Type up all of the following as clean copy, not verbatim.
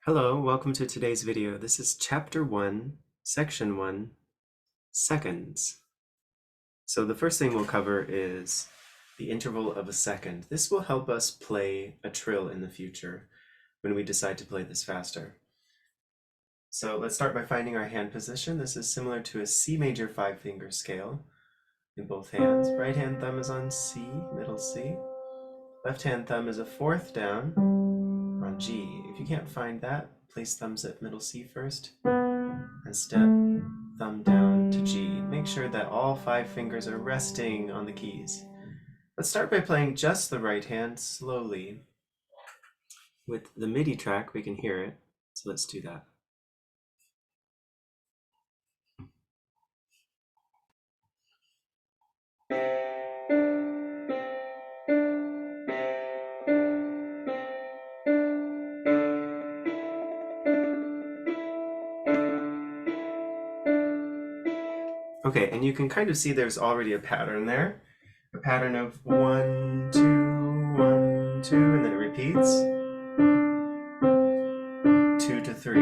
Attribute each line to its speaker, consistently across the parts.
Speaker 1: Hello, welcome to today's video. This is Chapter 1, Section 1, Seconds. So the first thing we'll cover is the interval of a second. This will help us play a trill in the future when we decide to play this faster. So let's start by finding our hand position. This is similar to a C major 5-finger scale in both hands. Right hand thumb is on C, middle C. Left hand thumb is a fourth down on G. If you can't find that, place thumbs at middle C first and step thumb down to G. Make sure that all 5 fingers are resting on the keys. Let's start by playing just the right hand slowly. With the MIDI track, we can hear it, so let's do that. Okay, and you can kind of see there's already a pattern there. A pattern of 1, 2, 1, 2, and then it repeats. 2 to 3.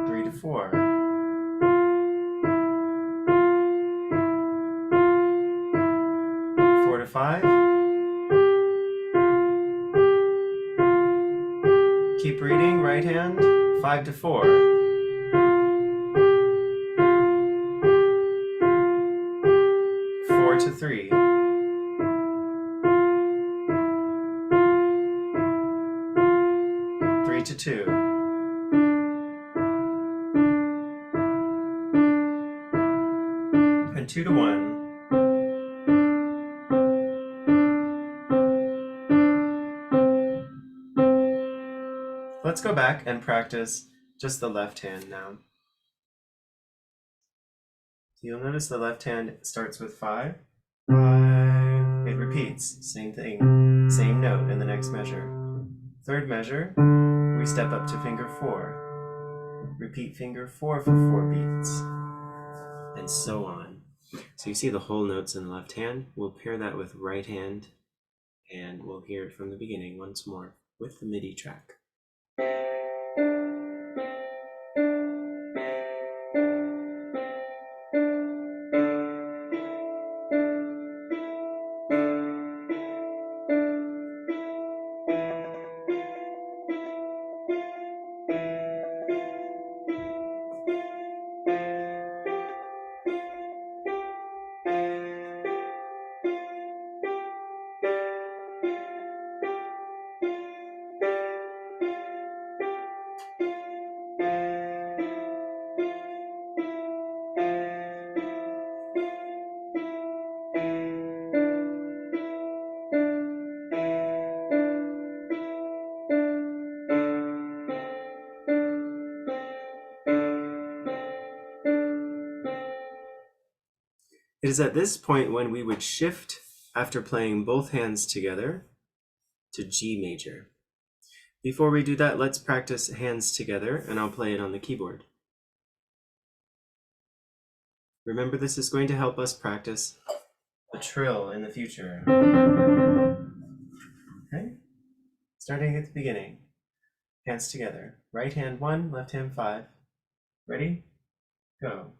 Speaker 1: 3 to 4. 4 to 5. Keep reading, right hand. 5 to 4. 4 to 3. 3 to 2. And 2 to 1. Let's go back and practice just the left hand now. So you'll notice the left hand starts with 5. 5. It repeats, same thing, same note in the next measure. Third measure, we step up to finger 4. Repeat finger 4 for 4 beats, and so on. So you see the whole notes in the left hand. We'll pair that with right hand, and we'll hear it from the beginning once more with the MIDI track. It is at this point when we would shift after playing both hands together to G major. Before we do that, let's practice hands together, and I'll play it on the keyboard. Remember, this is going to help us practice a trill in the future. Okay? Starting at the beginning. Hands together. Right hand 1, left hand 5. Ready? Go.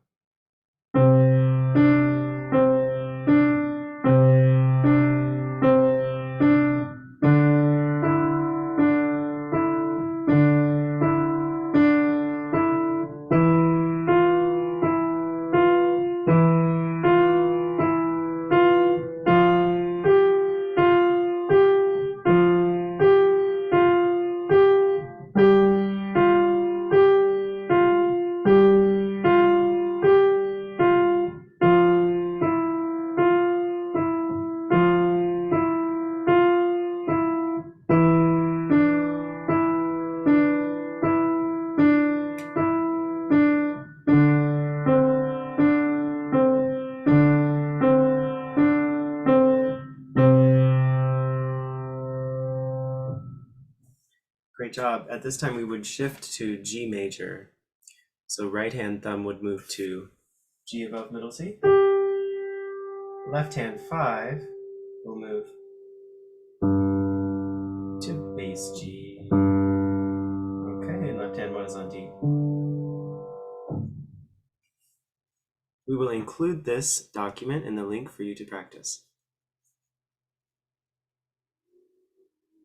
Speaker 1: Great job. At this time, we would shift to G major. So right hand thumb would move to G above middle C. Left hand 5 will move to bass G. Okay, and left hand one is on D. We will include this document in the link for you to practice.